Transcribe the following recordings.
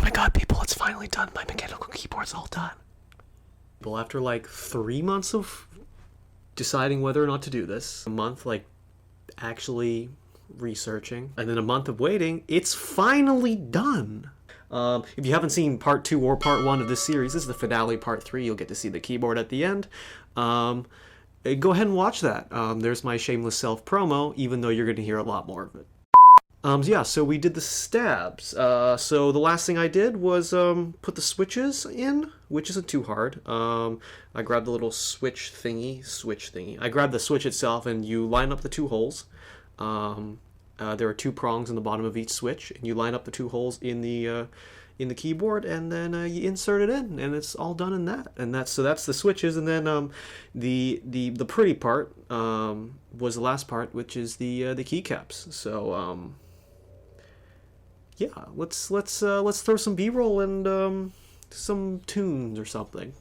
my god, people, it's finally done. My mechanical keyboard's all done. Well, after like 3 months of deciding whether or not to do this, a month like actually researching, and then a month of waiting, it's finally done. If you haven't seen part 2 or part 1 of this series, this is the finale, part 3. You'll get to see the keyboard at the end. Go ahead and watch that. There's my shameless self-promo, even though you're going to hear a lot more of it. Yeah, so we did the stabs. So the last thing I did was put the switches in, which isn't too hard. I grabbed the little switch thingy. I grabbed the switch itself, and you line up the 2 holes. There are 2 prongs in the bottom of each switch, and you line up the 2 holes in the keyboard, and then you insert it in, and it's all done in that. And that's the switches, and then the pretty part was the last part, which is the keycaps. So yeah, let's throw some B-roll and some tunes or something.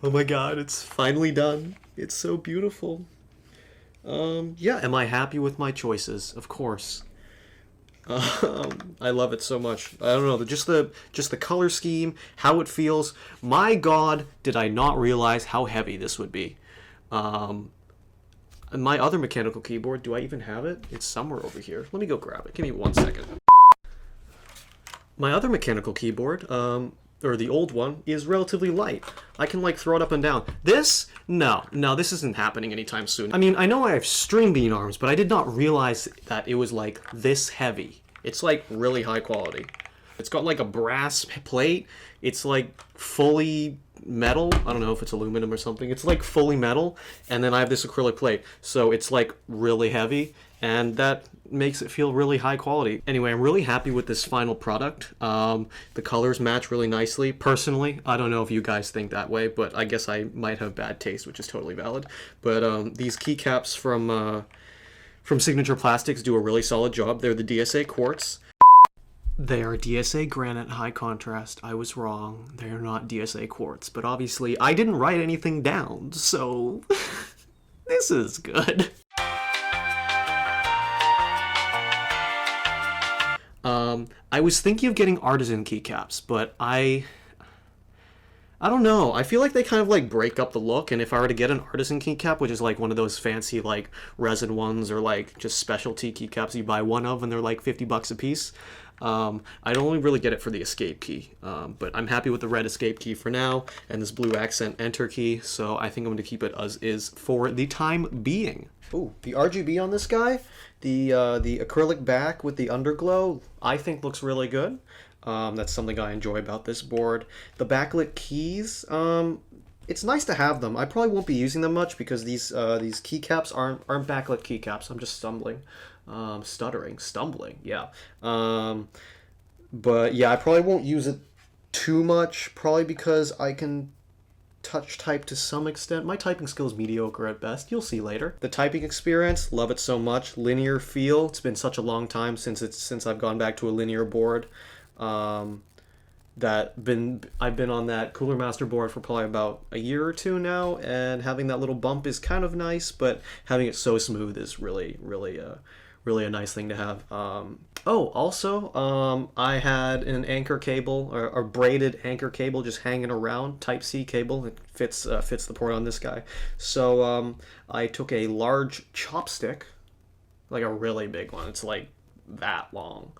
Oh my god, it's finally done. It's so beautiful. Yeah, am I happy with my choices? Of course. I love it so much. I don't know, just the color scheme, how it feels. My god, did I not realize how heavy this would be. My other mechanical keyboard, do I even have it? It's somewhere over here. Let me go grab it. Give me 1 second. My other mechanical keyboard, or the old one, is relatively light. I can like throw it up and down. This? No, this isn't happening anytime soon. I mean, I know I have string bean arms, but I did not realize that it was like this heavy. It's like really high quality. It's got like a brass plate. It's like fully metal. I don't know if it's aluminum or something. It's like fully metal, and then I have this acrylic plate. So it's like really heavy, and that makes it feel really high quality. Anyway, I'm really happy with this final product. The colors match really nicely. Personally, I don't know if you guys think that way, but I guess I might have bad taste, which is totally valid. But these keycaps from Signature Plastics do a really solid job. They're the DSA quartz. They are DSA Granite High Contrast. I was wrong. They are not DSA quartz. But obviously, I didn't write anything down, so this is good. I was thinking of getting artisan keycaps, but I don't know. I feel like they kind of like break up the look, and if I were to get an artisan keycap, which is like one of those fancy like resin ones or like just specialty keycaps you buy one of and they're like $50 a piece, I'd only really get it for the escape key, but I'm happy with the red escape key for now and this blue accent enter key, so I think I'm going to keep it as is for the time being. Ooh, the RGB on this guy, the acrylic back with the underglow, I think looks really good. That's something I enjoy about this board. The backlit keys, it's nice to have them. I probably won't be using them much because these keycaps aren't backlit keycaps. I'm just stumbling, yeah. But yeah, I probably won't use it too much, probably because I can touch type to some extent. My typing skill is mediocre at best. You'll see later. The typing experience, love it so much. Linear feel. It's been such a long time since I've gone back to a linear board. I've been on that Cooler Master board for probably about a year or two now, and having that little bump is kind of nice, but having it so smooth is really a nice thing to have. I had an anchor cable, or a braided anchor cable just hanging around, Type-C cable. It fits the port on this guy. So I took a large chopstick, like a really big one. It's like that long.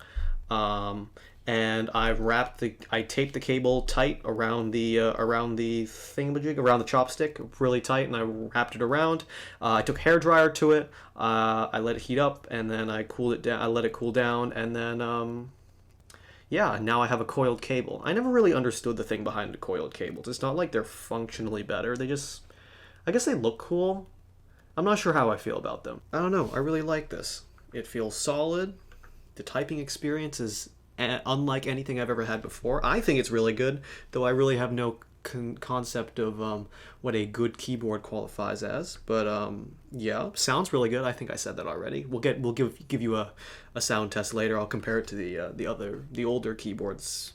And I taped the cable tight around the thingamajig, around the chopstick, really tight, and I wrapped it around. I took hair dryer to it. I let it heat up, and then I cooled it down. I let it cool down, and then yeah, now I have a coiled cable. I never really understood the thing behind the coiled cables. It's not like they're functionally better. I guess they look cool. I'm not sure how I feel about them. I don't know. I really like this. It feels solid. The typing experience is unlike anything I've ever had before. I think it's really good, though I really have no concept of what a good keyboard qualifies as. But yeah, sounds really good. I think I said that already. We'll give you a sound test later. I'll compare it to the older keyboards.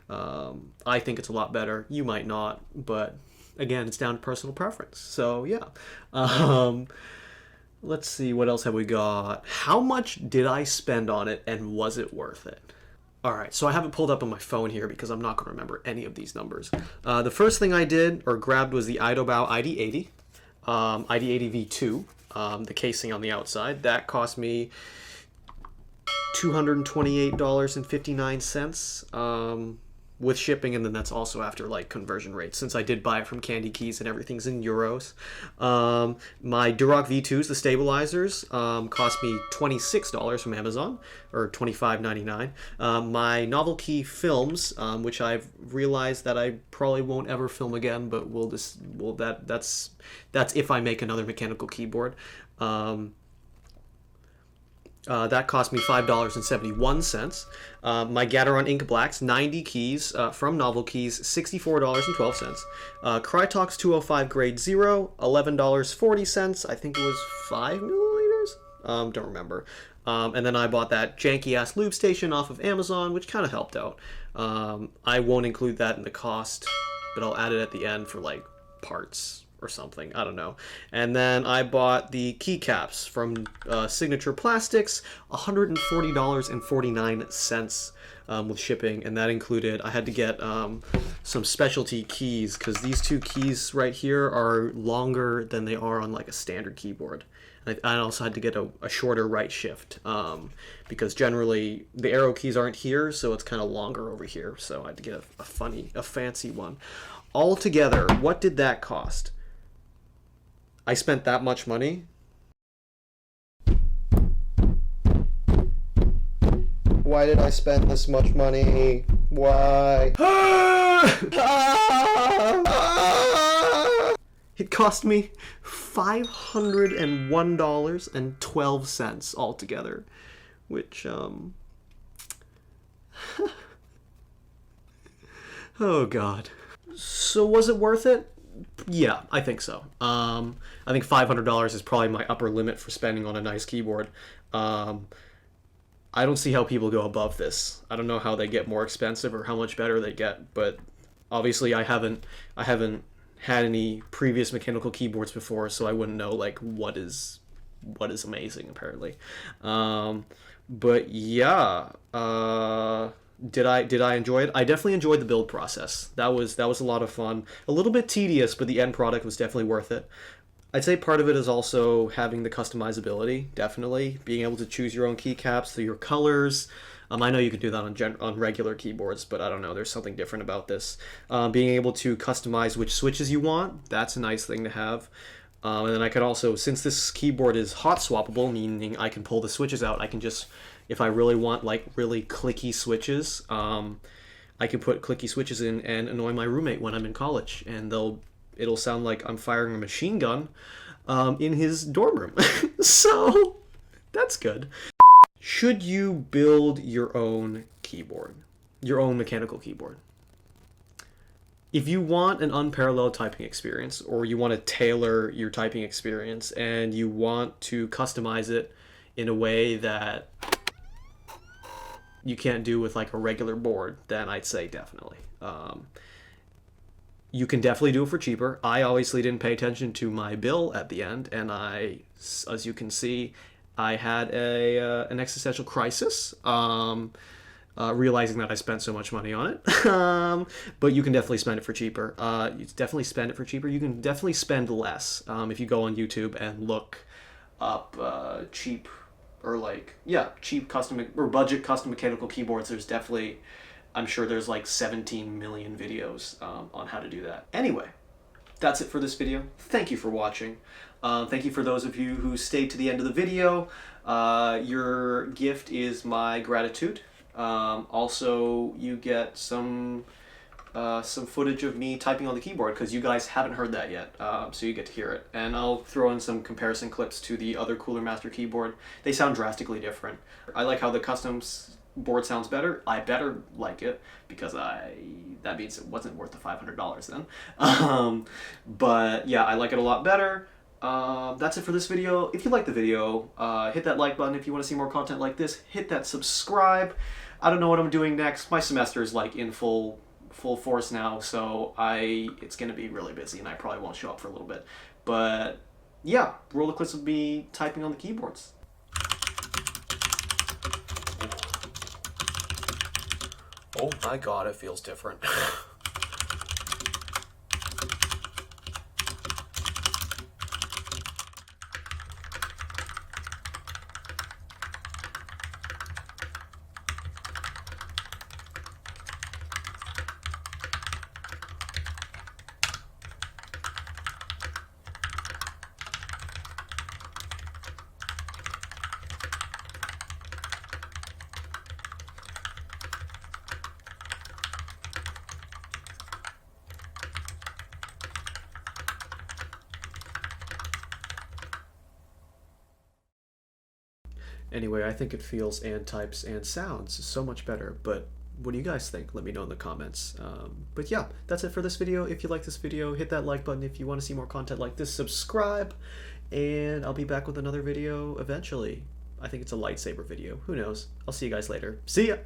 I think it's a lot better. You might not, but again, it's down to personal preference. So yeah. Let's see, what else have we got? How much did I spend on it, and was it worth it? All right, so I have it pulled up on my phone here because I'm not going to remember any of these numbers. The first thing I did or grabbed was the IDOBao ID80, ID80v2, the casing on the outside. That cost me $228.59 with shipping, and then that's also after like conversion rates, since I did buy it from Candy Keys and everything's in euros. My Durock V2s, the stabilizers, cost me $26 from Amazon, or $25.99. My NovelKey films, which I've realized that I probably won't ever film again, but that's if I make another mechanical keyboard. That cost me $5.71. My Gateron Ink Blacks, 90 keys from NovelKeys, $64.12. Krytox 205 Grade 0, $11.40. I think it was 5 milliliters? Don't remember. And then I bought that janky-ass lube station off of Amazon, which kind of helped out. I won't include that in the cost, but I'll add it at the end for, like, parts or something. I don't know. And then I bought the keycaps from Signature Plastics, $140.49 with shipping, and that included, I had to get some specialty keys, because these two keys right here are longer than they are on like a standard keyboard. And I also had to get a shorter right shift, because generally the arrow keys aren't here, so it's kind of longer over here, so I had to get a fancy one. Altogether, what did that cost? I spent that much money. Why did I spend this much money? Why? It cost me $501.12 altogether, which, oh God. So was it worth it? Yeah, I think so. I think $500 is probably my upper limit for spending on a nice keyboard. I don't see how people go above this. I don't know how they get more expensive or how much better they get, but obviously I haven't had any previous mechanical keyboards before, so I wouldn't know like what is amazing apparently. But yeah, did I enjoy it? I definitely enjoyed the build process. That was a lot of fun. A little bit tedious, but the end product was definitely worth it. I'd say part of it is also having the customizability, definitely. Being able to choose your own keycaps, your colors, I know you can do that on regular keyboards, but I don't know. There's something different about this. Being able to customize which switches you want, that's a nice thing to have. And then I could also, since this keyboard is hot swappable, meaning I can pull the switches out, I can just, if I really want like really clicky switches, I can put clicky switches in and annoy my roommate when I'm in college, and it'll sound like I'm firing a machine gun in his dorm room. So that's good. Should you build your own keyboard, your own mechanical keyboard? If you want an unparalleled typing experience, or you want to tailor your typing experience and you want to customize it in a way that you can't do with like a regular board, then I'd say definitely. You can definitely do it for cheaper. I obviously didn't pay attention to my bill at the end, and as you can see, I had an existential crisis, realizing that I spent so much money on it. But you can definitely spend it for cheaper. You definitely spend it for cheaper. You can definitely spend less if you go on YouTube and look up cheap custom or budget custom mechanical keyboards. There's definitely, I'm sure there's like 17 million videos on how to do that. Anyway, that's it for this video. Thank you for watching. Thank you for those of you who stayed to the end of the video. Your gift is my gratitude. Also, you get some footage of me typing on the keyboard, because you guys haven't heard that yet, so you get to hear it. And I'll throw in some comparison clips to the other Cooler Master keyboard. They sound drastically different. I like how the custom board sounds better. I better like it, because that means it wasn't worth the $500 then. But yeah, I like it a lot better. That's it for this video. If you like the video, hit that like button. If you want to see more content like this, hit that subscribe. I don't know what I'm doing next. My semester is like in full force now, so it's gonna be really busy, and I probably won't show up for a little bit. But yeah, roll the clips of me typing on the keyboards. Oh my god, it feels different. Anyway, I think it feels and types and sounds so much better, but what do you guys think? Let me know in the comments. But yeah, that's it for this video. If you like this video, hit that like button. If you want to see more content like this, subscribe, and I'll be back with another video eventually. I think it's a lightsaber video. Who knows? I'll see you guys later. See ya!